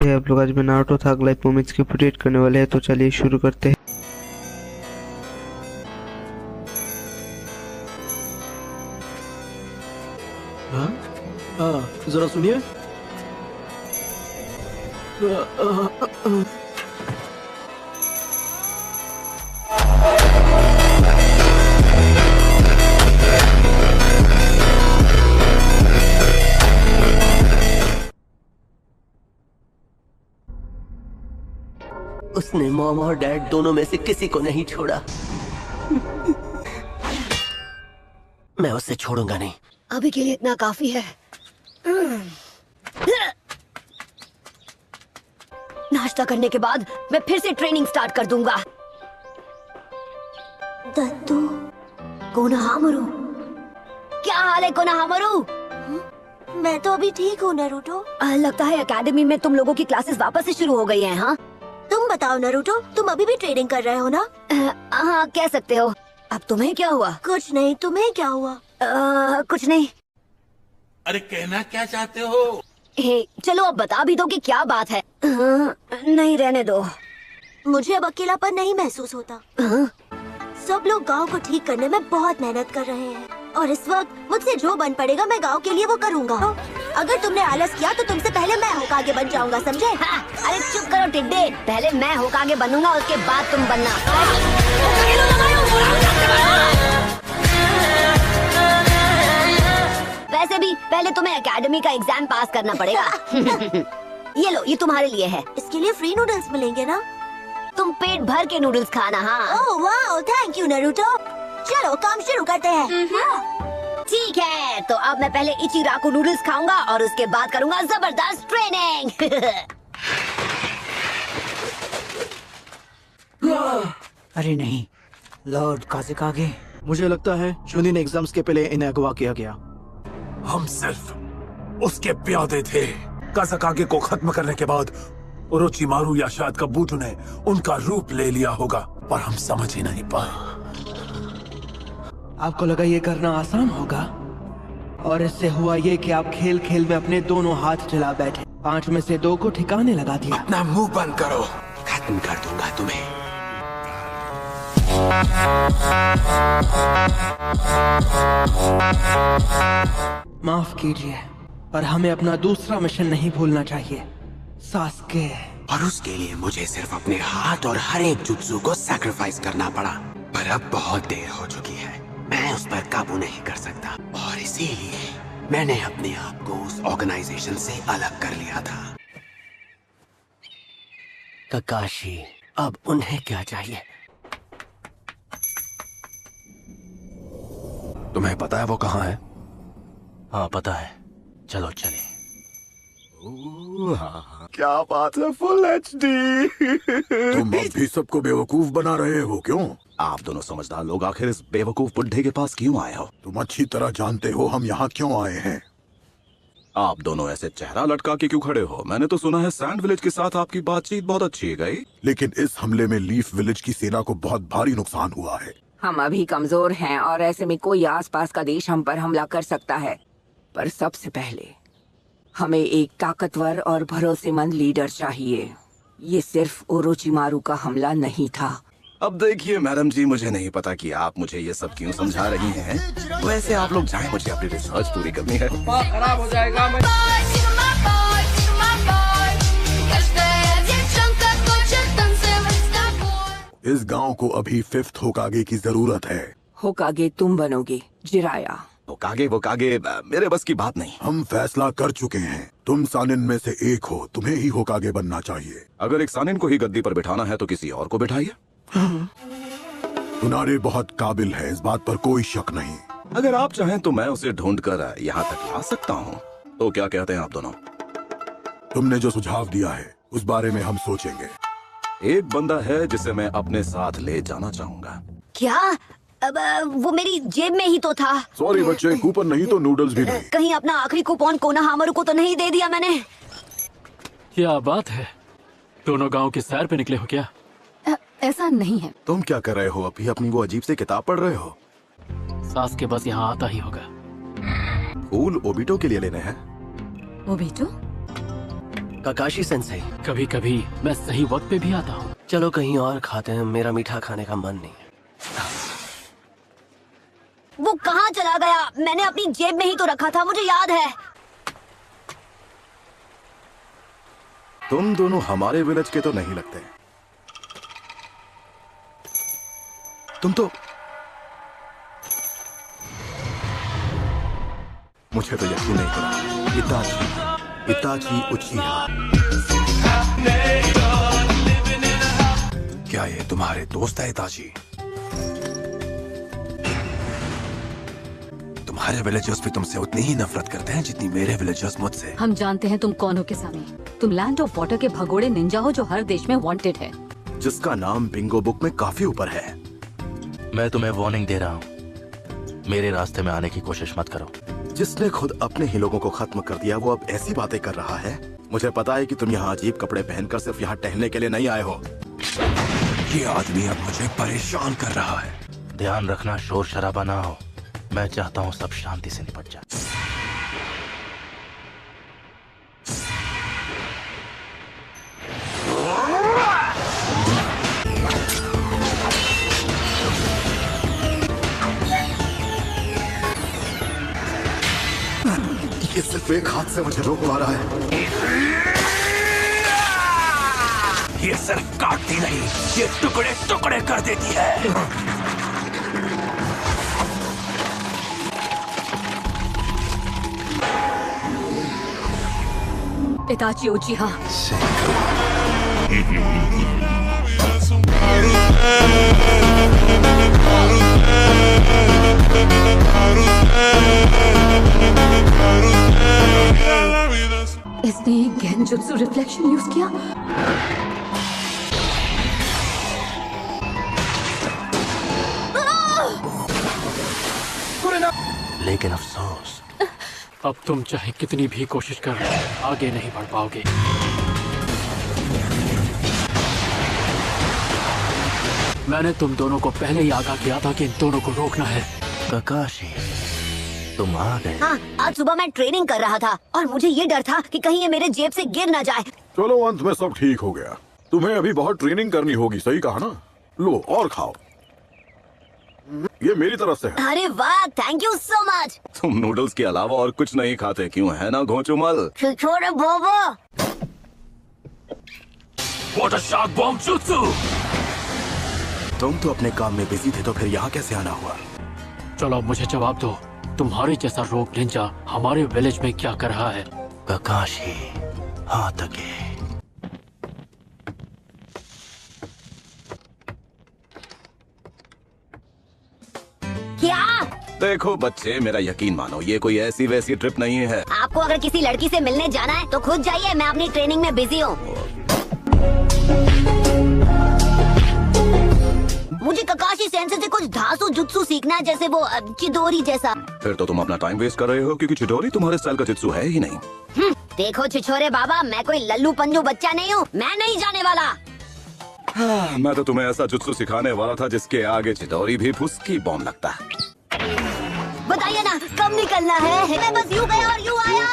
है आप लोग। आज मैं नारुतो थाग लाइफ मोमेंट्स की अपडेट करने वाले हैं, तो चलिए शुरू करते हैं। जरा सुनिए। उसने मॉम और डैड दोनों में से किसी को नहीं छोड़ा। मैं उसे छोड़ूंगा नहीं। अभी के लिए इतना काफी है। नाश्ता करने के बाद मैं फिर से ट्रेनिंग स्टार्ट कर दूंगा। दत्तू, कोनोहामारू, क्या हाल है कोनोहामारू? मैं तो अभी ठीक हूँ नारुतो। लगता है एकेडमी में तुम लोगों की क्लासेस वापस से शुरू हो गई हैं, हाँ? तुम बताओ नारुतो, तुम अभी भी ट्रेनिंग कर रहे हो ना? हाँ, कह सकते हो। अब तुम्हें क्या हुआ? कुछ नहीं, तुम्हें क्या हुआ? कुछ नहीं। अरे कहना क्या चाहते हो? चलो अब बता भी दो कि क्या बात है। नहीं, रहने दो। मुझे अब अकेलापन नहीं महसूस होता। सब लोग गांव को ठीक करने में बहुत मेहनत कर रहे हैं और इस वक्त मुझसे जो बन पड़ेगा मैं गांव के लिए वो करूंगा। अगर तुमने आलस किया तो तुमसे पहले मैं होकागे बन जाऊंगा, समझे? अरे चुप करो टिड्डे, पहले मैं होकागे बनूंगा, उसके बाद तुम बनना। वैसे भी पहले तुम्हें एकेडमी का एग्जाम पास करना पड़ेगा। ये लो, ये तुम्हारे लिए है। इसके लिए फ्री नूडल्स मिलेंगे ना? तुम पेट भर के नूडल्स खाना। हाँ। ओह वाह, थैंक यू नारुतो। चलो काम शुरू करते हैं। ठीक है, तो अब मैं पहले इचिराकू नूडल्स खाऊंगा और उसके बाद करूंगा जबरदस्त ट्रेनिंग। अरे नहीं, लॉर्ड काज़ेकागे। मुझे लगता है शुनी ने एग्जाम्स के पहले इन्हें अगवा किया गया। हम सिर्फ उसके प्यादे थे। काज़ेकागे को खत्म करने के बाद ओरोचिमारू या शायद काबुतो ने उनका रूप ले लिया होगा, पर हम समझ ही नहीं पाए। आपको लगा ये करना आसान होगा, और इससे हुआ ये कि आप खेल खेल में अपने दोनों हाथ जला बैठे। 5 में से 2 को ठिकाने लगा दिया। अपना मुंह बंद करो, खत्म कर दूंगा तुम्हें। माफ कीजिए, पर हमें अपना दूसरा मिशन नहीं भूलना चाहिए, सास्के। और उसके लिए मुझे सिर्फ अपने हाथ और हर एक जुत्सु को सैक्रिफाइस करना पड़ा। पर अब बहुत देर हो चुकी है, मैं उस पर काबू नहीं कर सकता, और इसीलिए मैंने अपने आप को उस ऑर्गेनाइजेशन से अलग कर लिया था। ककाशी, अब उन्हें क्या चाहिए? तुम्हें पता है वो कहाँ है? हाँ पता है, चलो चले। क्या बात है, फुल एचडी। तुम अब भी सबको बेवकूफ बना रहे हो क्यों? आप दोनों समझदार लोग आखिर इस बेवकूफ बुड्ढे के पास क्यों आए हो? तुम अच्छी तरह जानते हो हम यहाँ क्यों आए हैं। आप दोनों ऐसे चेहरा लटका के क्यों खड़े हो? मैंने तो सुना है सैंड विलेज के साथ आपकी बातचीत बहुत अच्छी गई। लेकिन इस हमले में लीफ विलेज की सेना को बहुत भारी नुकसान हुआ है। हम अभी कमजोर हैं और ऐसे में कोई आसपास का देश हम पर हमला कर सकता है। पर सबसे पहले हमें एक ताकतवर और भरोसेमंद लीडर चाहिए। ये सिर्फ ओरोचिमारू का हमला नहीं था। अब देखिए मैडम जी, मुझे नहीं पता कि आप मुझे ये सब क्यों समझा रही हैं। वैसे आप लोग जाएं, मुझे अपनी रिसर्च पूरी करनी है। खराब हो जाएगा। इस गांव को अभी 5th होकागे की जरूरत है। होकागे तुम बनोगे, जिराया। वो कागे मेरे बस की बात नहीं। हम फैसला कर चुके हैं, तुम सानिन में से एक हो, तुम्हें ही होकागे बनना चाहिए। अगर एक सानिन को ही गद्दी पर बिठाना है तो किसी और को बिठाइए। तुनारे बहुत काबिल है, इस बात पर कोई शक नहीं। अगर आप चाहें तो मैं उसे ढूंढकर यहाँ तक ला सकता हूँ। तो क्या कहते हैं आप दोनों? तुमने जो सुझाव दिया है उस बारे में हम सोचेंगे। एक बंदा है जिसे मैं अपने साथ ले जाना चाहूंगा। क्या? अब वो मेरी जेब में ही तो था। सॉरी बच्चे, कूपन नहीं तो नूडल्स भी नहीं। कहीं अपना आखिरी कूपन कोनोहामारू को तो नहीं दे दिया मैंने? क्या बात है, दोनों गांव की सैर पे निकले हो क्या? ऐसा नहीं है। तुम क्या कर रहे हो? अभी अपनी वो अजीब सी किताब पढ़ रहे हो? सास के बस यहाँ आता ही होगा। फूल ओबिटो के लिए लेने हैं। ओबिटो? काकाशी सेंसेई, कभी कभी मैं सही वक्त पे भी आता हूँ। चलो कहीं और खाते हैं, मेरा मीठा खाने का मन नहीं है। वो कहाँ चला गया? मैंने अपनी जेब में ही तो रखा था, मुझे याद है। तुम दोनों हमारे विलेज के तो नहीं लगते। तुम तो मुझे तो यकीन नहीं हो रहा। इताची उचिहा, क्या ये तुम्हारे दोस्त है इताची? तुम्हारे विलेजर्स भी तुमसे उतनी ही नफरत करते हैं जितनी मेरे विलेजर्स मुझसे। हम जानते हैं तुम कौन हो किसामी। तुम लैंड ऑफ वाटर के भगोड़े निंजा हो जो हर देश में वांटेड है, जिसका नाम बिंगो बुक में काफी ऊपर है। मैं तुम्हें वार्निंग दे रहा हूँ, मेरे रास्ते में आने की कोशिश मत करो। जिसने खुद अपने ही लोगों को खत्म कर दिया वो अब ऐसी बातें कर रहा है। मुझे पता है कि तुम यहाँ अजीब कपड़े पहनकर सिर्फ यहाँ टहलने के लिए नहीं आए हो। ये आदमी अब मुझे परेशान कर रहा है। ध्यान रखना शोर शराबा ना हो, मैं चाहता हूँ सब शांति से निपट जाए। ये सिर्फ एक हाथ से मुझे रोक पा रहा है। ये सिर्फ काटती नहीं, ये टुकड़े टुकड़े कर देती है। इताची उचिहा। इसने गेंजुत्सु रिफ्लेक्शन यूज किया। लेकिन अफसोस, अब तुम चाहे कितनी भी कोशिश कर लो, आगे नहीं बढ़ पाओगे। मैंने तुम दोनों को पहले ही आगाह किया था कि इन दोनों को रोकना है। काकाशी, तुम आ गए। हाँ, आज सुबह मैं ट्रेनिंग कर रहा था और मुझे ये डर था कि कहीं ये मेरे जेब से गिर ना जाए। चलो अंत में सब ठीक हो गया। तुम्हें अभी बहुत ट्रेनिंग करनी होगी, सही कहा ना? लो और खाओ, ये मेरी तरफ से है। अरे वाह, थैंक यू सो मच। तुम नूडल्स के अलावा और कुछ नहीं खाते क्यों, है ना घोंचुमल? छोड़ो बोबो। What a shock bomb jutsu! तुम तो अपने काम में बिजी थे, तो फिर यहाँ कैसे आना हुआ? चलो मुझे जवाब दो, तुम्हारे जैसा रोग निंजा हमारे विलेज में क्या कर रहा है? काकाशी, हाथ आगे। क्या? देखो बच्चे, मेरा यकीन मानो, ये कोई ऐसी वैसी ट्रिप नहीं है। आपको अगर किसी लड़की से मिलने जाना है तो खुद जाइए, मैं अपनी ट्रेनिंग में बिजी हूँ। मुझे ककाशी सेंसे से कुछ धांसू जुत्सु सीखना है, जैसे वो चिदोरी जैसा। फिर तो तुम अपना टाइम वेस्ट कर रहे हो, क्योंकि चिडोरी तुम्हारे स्टाइल का जित्सु है ही नहीं। देखो छिछोरे बाबा, मैं कोई लल्लू पंजू बच्चा नहीं हूँ, मैं नहीं जाने वाला। हाँ, मैं तो तुम्हें ऐसा जुत्सु सिखाने वाला था जिसके आगे चिदोरी भी फुसकी बॉम्ब लगता। बताइए ना कब निकलना है? मैं बस यूं गया और यूं आया।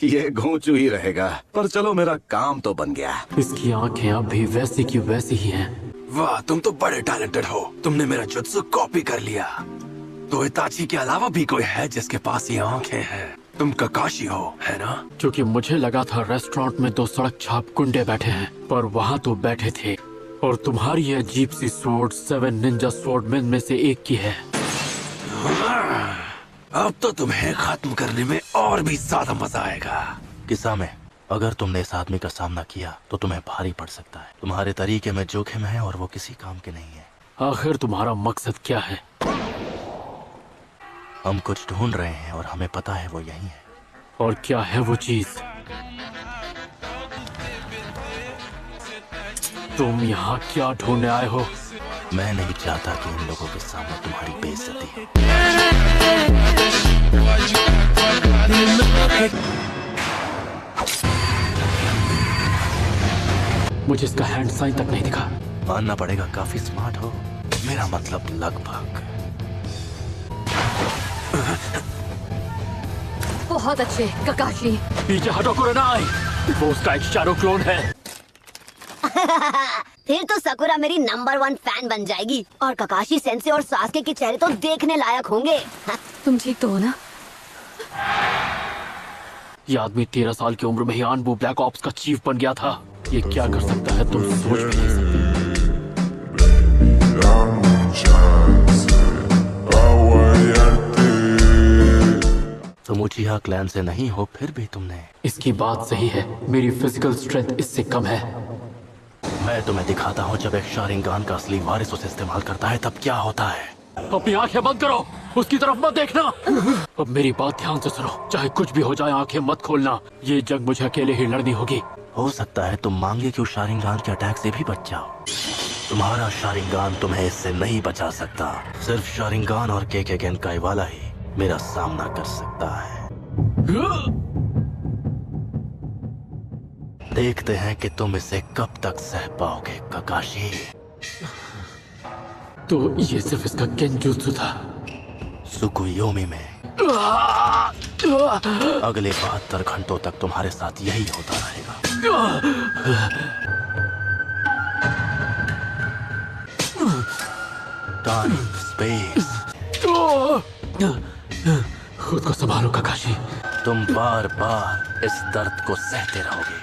ये घोंचू ही रहेगा, पर चलो मेरा काम तो बन गया। इसकी आंखें अब भी वैसी की वैसी ही हैं। वाह, तुम तो बड़े टैलेंटेड हो। तुमने मेरा जुत्सु कॉपी कर लिया। तो इताची के अलावा भी कोई है जिसके पास ये आंखें हैं? तुम ककाशी हो, है ना? क्योंकि मुझे लगा था रेस्टोरेंट में 2 सड़क छाप गुंडे बैठे हैं, पर वहाँ तो बैठे थे। और तुम्हारी ये अजीब सी स्वॉर्ड 7 निंजा स्वॉर्डमैन में से एक की है। अब तो तुम्हें खत्म करने में और भी ज्यादा मजा आएगा। किसामे, अगर तुमने इस आदमी का सामना किया तो तुम्हें भारी पड़ सकता है। तुम्हारे तरीके में जोखिम है और वो किसी काम के नहीं है। आखिर तुम्हारा मकसद क्या है? हम कुछ ढूंढ रहे हैं और हमें पता है वो यही है। और क्या है वो चीज? तुम यहाँ क्या ढूंढने आए हो? मैं नहीं चाहता कि इन लोगों के सामने तुम्हारी बेइज्जती हो। मुझे इसका हैंड साइन तक नहीं दिखा। मानना पड़ेगा, काफी स्मार्ट हो। मेरा मतलब लगभग। बहुत अच्छे ककाशी। पीछे हटो कुरनाई, वो उसका एक शैडो क्लोन है। फिर तो सकुरा मेरी नंबर 1 फैन बन जाएगी और ककाशी सेंसे और सास्के के चेहरे तो देखने लायक होंगे। तुम ठीक तो हो ना? ये आदमी 13 साल की उम्र में ही आनबू ब्लैक ऑप्स का चीफ बन गया था। ये क्या कर सकता है तुम सोच भी नहीं सकते। तुम उचिहा क्लैन से नहीं हो, फिर भी तुमने। इसकी बात सही है, मेरी फिजिकल स्ट्रेंथ इससे कम है। मैं तुम्हें दिखाता हूँ जब एक शारिंगान का असली वारिस उसे इस्तेमाल करता है तब क्या होता है। अपनी आंखें बंद करो, उसकी तरफ मत देखना। अब मेरी बात ध्यान से सुनो, चाहे कुछ भी हो जाए आंखें मत खोलना। ये जंग मुझे अकेले ही लड़नी होगी। हो सकता है तुम मांगे कि उस शारिंगान के अटैक से भी बच जाओ। तुम्हारा शारिंगान तुम्हें इससे नहीं बचा सकता। सिर्फ शारिंगान और केके गेनकाई वाला ही मेरा सामना कर सकता है। देखते हैं कि तुम इसे कब तक सह पाओगे ककाशी। तो ये सिर्फ इसका गेंजुत्सु था। सुकुयोमी में अगले 72 घंटों तक तुम्हारे साथ यही होता रहेगा। Time space. खुद को संभालो ककाशी। तुम बार बार इस दर्द को सहते रहोगे।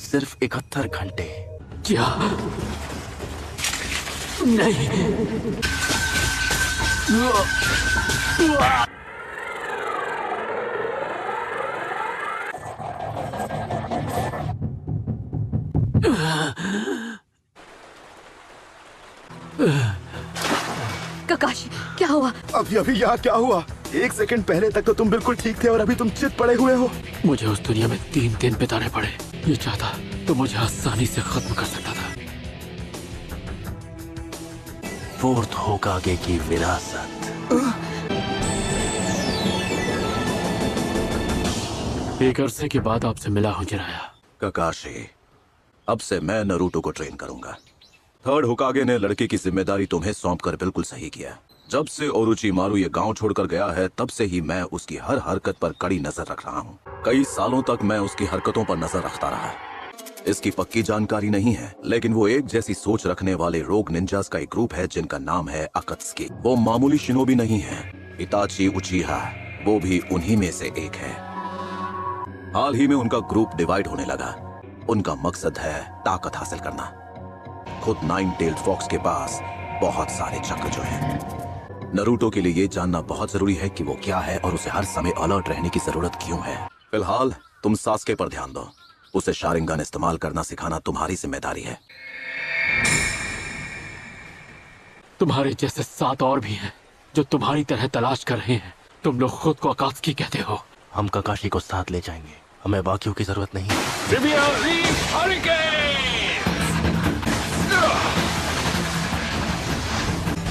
सिर्फ 71 घंटे। क्या? नहीं। ककाशी क्या हुआ? अभी अभी यहाँ क्या हुआ? 1 सेकंड पहले तक तो तुम बिल्कुल ठीक थे और अभी तुम चित पड़े हुए हो। मुझे उस दुनिया में 3 दिन बिताने पड़े। ये चाहता तो मुझे आसानी से खत्म कर सकता था। फोर्थ होकागे की विरासत। एक अरसे के बाद आपसे मिला हूँ जिराया। ककाशी, अब से मैं नरूटो को ट्रेन करूंगा। थर्ड होकागे ने लड़के की जिम्मेदारी तुम्हें सौंपकर बिल्कुल सही किया। जब से ओरोचिमारू ये गांव छोड़कर गया है तब से ही मैं उसकी हर हरकत पर कड़ी नजर रख रहा हूँ। कई सालों तक मैं उसकी हरकतों पर नजर रखता रहा। इसकी पक्की जानकारी नहीं है, लेकिन वो एक जैसी सोच रखने वाले रोग निंजास का एक ग्रुप है जिनका नाम है अकत्सुकी। वो मामूली शिनोबी नहीं है। इताची उचिहा वो भी उन्हीं में से एक है। हाल ही में उनका ग्रुप डिवाइड होने लगा। उनका मकसद है ताकत हासिल करना। खुद 9 टेल्ड फॉक्स के पास बहुत सारे चक्र जो हैं। नरूटो के लिए ये जानना बहुत जरूरी है कि वो क्या है और उसे हर समय अलर्ट रहने की जरूरत क्यों है। फिलहाल तुम सास्के पर ध्यान दो। उसे शारिंगान इस्तेमाल करना सिखाना तुम्हारी जिम्मेदारी है। तुम्हारे जैसे 7 और भी हैं जो तुम्हारी तरह तलाश कर रहे हैं। तुम लोग खुद को अकात्सुकी कहते हो। हम ककाशी को साथ ले जाएंगे। हमें बाकियों की जरूरत नहीं।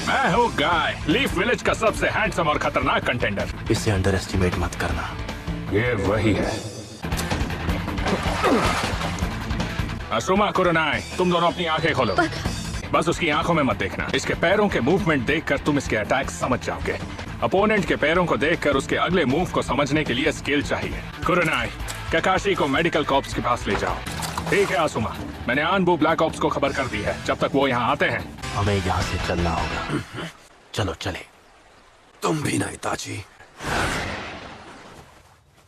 मैं हूँ गाय, लीफ विलेज का सबसे हैंडसम और खतरनाक कंटेंडर। इसे अंडर एस्टिमेट मत करना। ये वही है। असुमा कुरनाई, तुम दोनों अपनी आंखें खोलो। बस उसकी आंखों में मत देखना। इसके पैरों के मूवमेंट देखकर तुम इसके अटैक समझ जाओगे। अपोनेंट के पैरों को देखकर उसके अगले मूव को समझने के लिए स्किल चाहिए। कुरनाई, ककाशी को मेडिकल कॉप्स के पास ले जाओ। ठीक है आसुमा, मैंने आनबू ब्लैक ऑप्स को खबर कर दी है। जब तक वो यहाँ आते हैं हमें यहाँ से चलना होगा। चलो चले। तुम भी ना इताची।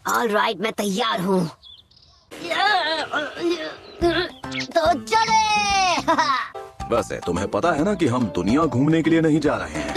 ऑलराइट, मैं तैयार हूँ। तो चले। वैसे तुम्हें पता है ना कि हम दुनिया घूमने के लिए नहीं जा रहे हैं।